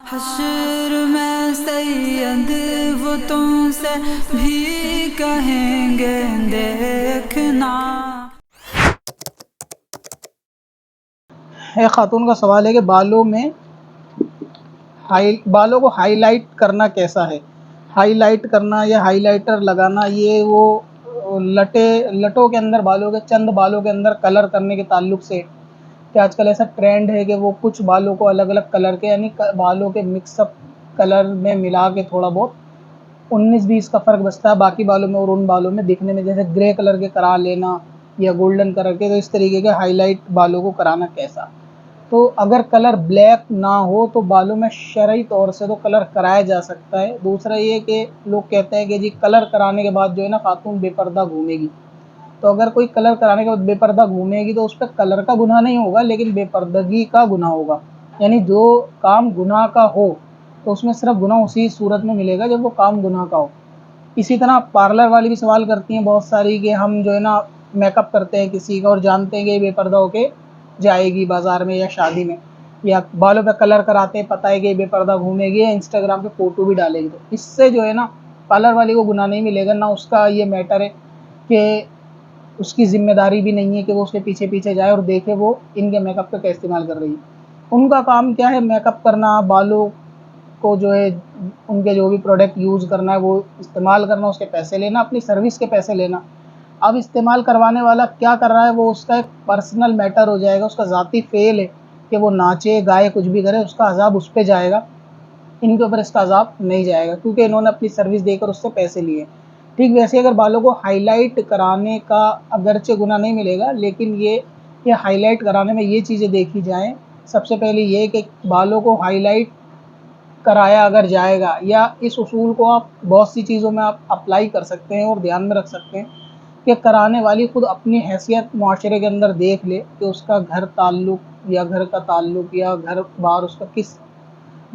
حشر میں سید وہ تم سے بھی کہیں گے دیکھنا۔ ایک خاتون کا سوال ہے کہ بالوں کو ہائی لائٹ کرنا کیسا ہے؟ ہائی لائٹ کرنا یا ہائی لائٹر لگانا، یہ وہ لٹوں کے اندر چند بالوں کے اندر کلر کرنے کے تعلق سے کہ آج کل ایسا ٹرینڈ ہے کہ وہ کچھ بالوں کو الگ الگ کلر کے، یعنی بالوں کے مکس اپ کلر میں ملا کے تھوڑا بہت 19-20 کا فرق بچتا ہے باقی بالوں میں اور ان بالوں میں دکھنے میں، جیسے گرے کلر کے کرا لینا یا گولڈن کلر کے، تو اس طریقے کے ہائی لائٹ بالوں کو کرانا کیسا؟ تو اگر کلر بلیک نہ ہو تو بالوں میں شرعی طور سے تو کلر کرایا جا سکتا ہے۔ دوسرا یہ کہ لوگ کہتے ہیں کہ جی کلر کرانے کے بعد جو ہے نا خاتون بے پردہ گھومے گی، تو اگر کوئی کلر کرانے کے بعد بے پردہ گھومے گی تو اس پہ کلر کا گناہ نہیں ہوگا لیکن بے پردگی کا گناہ ہوگا، یعنی جو کام گناہ کا ہو تو اس میں صرف گناہ اسی صورت میں ملے گا جب وہ کام گناہ کا ہو۔ اسی طرح پارلر والی بھی سوال کرتی ہیں بہت ساری کہ ہم جو ہے نا میک اپ کرتے ہیں کسی کا اور جانتے ہیں کہ یہ بے پردہ ہو کے جائے گی بازار میں یا شادی میں، یا بالوں پہ کلر کراتے ہیں، پتہ ہے کہ یہ بے پردہ گھومے گی یا انسٹاگرام پہ فوٹو بھی ڈالے گی، تو اس سے جو ہے نا پارلر والی کو گناہ نہیں ملے گا، نہ اس کا یہ میٹر ہے کہ اس کی ذمہ داری بھی نہیں ہے کہ وہ اس کے پیچھے پیچھے جائے اور دیکھے وہ ان کے میک اپ کا کیا استعمال کر رہی ہے۔ ان کا کام کیا ہے؟ میک اپ کرنا، بالوں کو جو ہے ان کے جو بھی پروڈکٹ یوز کرنا ہے وہ استعمال کرنا، اس کے پیسے لینا، اپنی سروس کے پیسے لینا۔ اب استعمال کروانے والا کیا کر رہا ہے وہ اس کا ایک پرسنل میٹر ہو جائے گا، اس کا ذاتی فعل ہے کہ وہ ناچے گائے کچھ بھی کرے، اس کا عذاب اس پہ جائے گا، ان کے اوپر اس کا عذاب نہیں جائے گا کیونکہ انہوں نے اپنی سروس دے کر اس سے پیسے لیے۔ ٹھیک ویسے اگر بالوں کو ہائی لائٹ کرانے کا اگرچہ گناہ نہیں ملے گا لیکن یہ ہائی لائٹ کرانے میں یہ چیزیں دیکھی جائیں، سب سے پہلے یہ کہ بالوں کو ہائی لائٹ کرایا اگر جائے گا، یا اس اصول کو آپ بہت سی چیزوں میں آپ اپلائی کر سکتے ہیں اور دھیان میں رکھ سکتے ہیں کہ کرانے والی خود اپنی حیثیت معاشرے کے اندر دیکھ لے کہ اس کا گھر کا تعلق یا گھر بار اس کا کس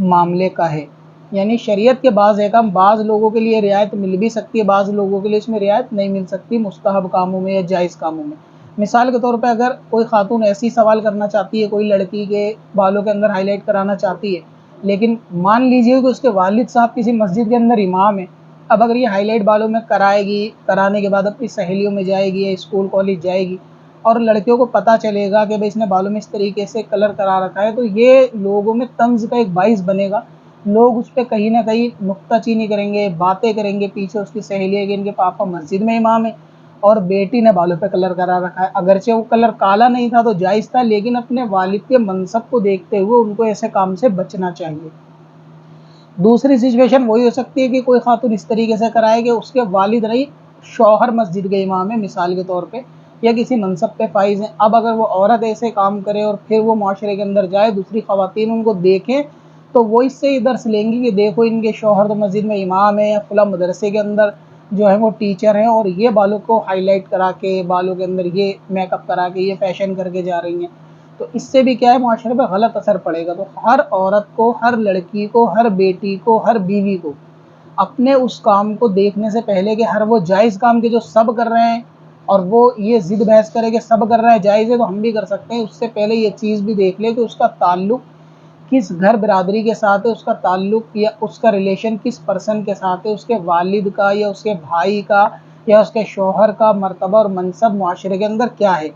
معاملے کا ہے، یعنی شریعت کے بعض احکام بعض لوگوں کے لیے رعایت مل بھی سکتی ہے، بعض لوگوں کے لیے اس میں رعایت نہیں مل سکتی، مستحب کاموں میں یا جائز کاموں میں۔ مثال کے طور پہ اگر کوئی خاتون ایسی سوال کرنا چاہتی ہے، کوئی لڑکی کے بالوں کے اندر ہائی لائٹ کرانا چاہتی ہے، لیکن مان لیجئے کہ اس کے والد صاحب کسی مسجد کے اندر امام ہیں، اب اگر یہ ہائی لائٹ بالوں میں کرائے گی، کرانے کے بعد اپنی سہیلیوں میں جائے گی یا اسکول کالج جائے گی اور لڑکیوں کو پتہ چلے گا کہ بھئی اس نے بالوں میں اس طریقے سے کلر کرا رکھا ہے، تو یہ لوگوں میں طنز کا ایک باعث بنے گا، لوگ اس پہ کہیں نہ کہیں نکتہ چینی کریں گے، باتیں کریں گے پیچھے اس کی سہیلی کہ ان کے پاپا مسجد میں امام ہے اور بیٹی نے بالوں پہ کلر کرا رکھا ہے، اگرچہ وہ کلر کالا نہیں تھا تو جائز تھا لیکن اپنے والد کے منصب کو دیکھتے ہوئے ان کو ایسے کام سے بچنا چاہیے۔ دوسری سچویشن وہی ہو سکتی ہے کہ کوئی خاتون اس طریقے سے کرائے کہ اس کے والد رہی شوہر مسجد کے امام ہے مثال کے طور پہ، یا کسی منصب پہ فائز ہیں، اب اگر وہ عورت ایسے کام کرے اور پھر وہ معاشرے کے اندر جائے، دوسری خواتین ان کو دیکھیں تو وہ اس سے ہی درس لیں گی کہ دیکھو ان کے شوہر تو مسجد میں امام ہے یا فلاں مدرسے کے اندر جو ہے وہ ٹیچر ہیں اور یہ بالوں کو ہائی لائٹ کرا کے، بالوں کے اندر یہ میک اپ کرا کے، یہ فیشن کر کے جا رہی ہیں، تو اس سے بھی کیا ہے معاشرے پہ غلط اثر پڑے گا۔ تو ہر عورت کو، ہر لڑکی کو، ہر بیٹی کو، ہر بیوی کو اپنے اس کام کو دیکھنے سے پہلے کہ ہر وہ جائز کام کے جو سب کر رہے ہیں اور وہ یہ ضد بحث کرے کہ سب کر رہا ہے جائز ہے تو ہم بھی کر سکتے ہیں، اس سے پہلے یہ چیز بھی دیکھ لے کہ اس کا تعلق کس گھر برادری کے ساتھ ہے، اس کا تعلق یا اس کا ریلیشن کس پرسن کے ساتھ ہے، اس کے والد کا یا اس کے بھائی کا یا اس کے شوہر کا مرتبہ اور منصب معاشرے کے اندر کیا ہے۔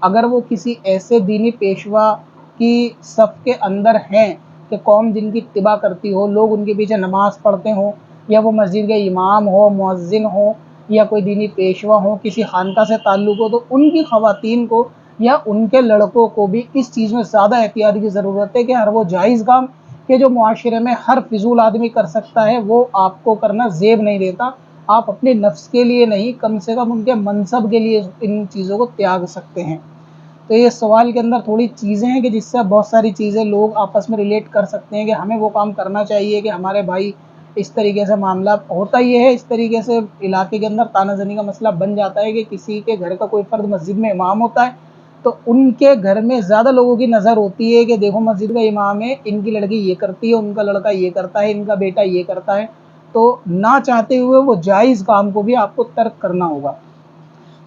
اگر وہ کسی ایسے دینی پیشوا کی صف کے اندر ہیں کہ قوم جن کی اتباع کرتی ہو، لوگ ان کے پیچھے نماز پڑھتے ہوں، یا وہ مسجد کے امام ہو، مؤذن ہو یا کوئی دینی پیشوا ہو، کسی خانقاہ سے تعلق ہو، تو ان کی خواتین کو یا ان کے لڑکوں کو بھی اس چیز میں زیادہ احتیاط کی ضرورت ہے کہ ہر وہ جائز کام کہ جو معاشرے میں ہر فضول آدمی کر سکتا ہے وہ آپ کو کرنا زیب نہیں دیتا، آپ اپنے نفس کے لیے نہیں کم سے کم ان کے منصب کے لیے ان چیزوں کو تیاگ سکتے ہیں۔ تو یہ سوال کے اندر تھوڑی چیزیں ہیں کہ جس سے بہت ساری چیزیں لوگ آپس میں ریلیٹ کر سکتے ہیں کہ ہمیں وہ کام کرنا چاہیے کہ ہمارے بھائی اس طریقے سے معاملہ ہوتا یہ ہے، اس طریقے سے علاقے کے اندر تانہ زنی کا مسئلہ بن جاتا ہے کہ کسی کے گھر کا کوئی فرد مسجد میں امام ہوتا ہے تو ان کے گھر میں زیادہ لوگوں کی نظر ہوتی ہے کہ دیکھو مسجد کا امام ہے، ان کی لڑکی یہ کرتی ہے، ان کا لڑکا یہ کرتا ہے، ان کا بیٹا یہ کرتا ہے، تو نہ چاہتے ہوئے وہ جائز کام کو بھی آپ کو ترک کرنا ہوگا۔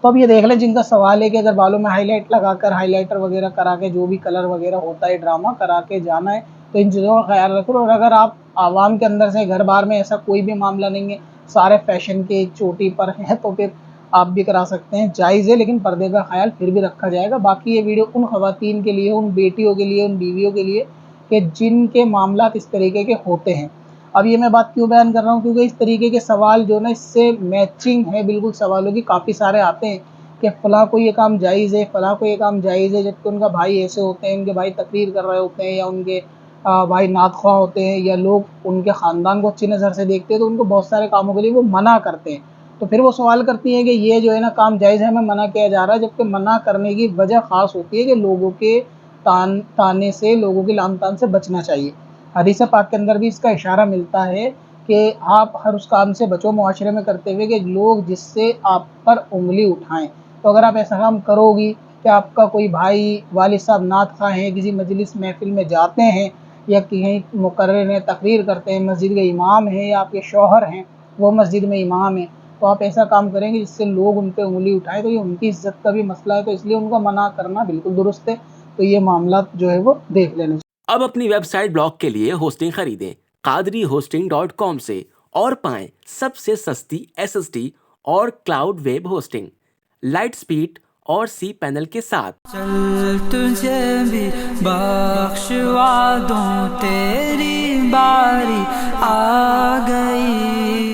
تو اب یہ دیکھ لیں جن کا سوال ہے کہ اگر بالوں میں ہائی لائٹ لگا کر، ہائی لائٹر وغیرہ کرا کے جو بھی کلر وغیرہ ہوتا ہے ڈرامہ کرا کے جانا ہے تو ان چیزوں کا خیال رکھو. اور اگر آپ عوام کے اندر سے گھر بار میں ایسا کوئی بھی معاملہ نہیں ہے, سارے فیشن کے چوٹی پر ہیں, تو پھر آپ بھی کرا سکتے ہیں, جائز ہے, لیکن پردے کا خیال پھر بھی رکھا جائے گا. باقی یہ ویڈیو ان خواتین کے لیے, ان بیٹیوں کے لیے, ان بیویوں کے لیے کہ جن کے معاملات اس طریقے کے ہوتے ہیں. اب یہ میں بات کیوں بیان کر رہا ہوں, کیونکہ اس طریقے کے سوال جو نا اس سے میچنگ ہے بالکل سوالوں کی, کافی سارے آتے ہیں کہ فلاں کو یہ کام جائز ہے, فلاں کو یہ کام جائز ہے, جبکہ ان کا بھائی ایسے ہوتے ہیں, ان کے بھائی تقریر کر رہے ہوتے ہیں, یا ان کے بھائی نعت خواہ ہوتے ہیں, یا لوگ ان کے خاندان کو اچھی نظر سے دیکھتے ہیں, تو ان کو بہت سارے کاموں کے لیے وہ منع کرتے ہیں. تو پھر وہ سوال کرتی ہیں کہ یہ جو ہے نا کام جائز ہے, ہمیں منع کیا جا رہا ہے, جبکہ منع کرنے کی وجہ خاص ہوتی ہے کہ لوگوں کے تانے سے, لوگوں کی لعن طعن سے بچنا چاہیے. حدیث پاک کے اندر بھی اس کا اشارہ ملتا ہے کہ آپ ہر اس کام سے بچو معاشرے میں کرتے ہوئے کہ لوگ جس سے آپ پر انگلی اٹھائیں. تو اگر آپ ایسا کام کرو گی کہ آپ کا کوئی بھائی, والد صاحب نعت خواہ ہیں, کسی مجلس محفل میں جاتے ہیں, یا کہیں مقرر ہیں, تقریر کرتے ہیں, مسجد کے امام ہیں, یا آپ کے شوہر ہیں وہ مسجد میں امام ہیں, تو آپ ایسا کام کریں گے جس سے لوگ ان پہ انگلی اٹھائیں, تو یہ ان کی عزت کا بھی مسئلہ ہے, تو اس لیے ان کا منع کرنا بالکل درست ہے. تو یہ معاملات جو ہے وہ دیکھ لینے چاہیے. اب اپنی ویب سائٹ بلاگ کے لیے ہوسٹنگ خریدیں قادری-hosting.com سے اور پائیں سب سے سستی SSD اور cloud web hosting, light speed اور سی پینل کے ساتھ. چل تجھے بھی بخشوا دوں, تیری باری آ گئی.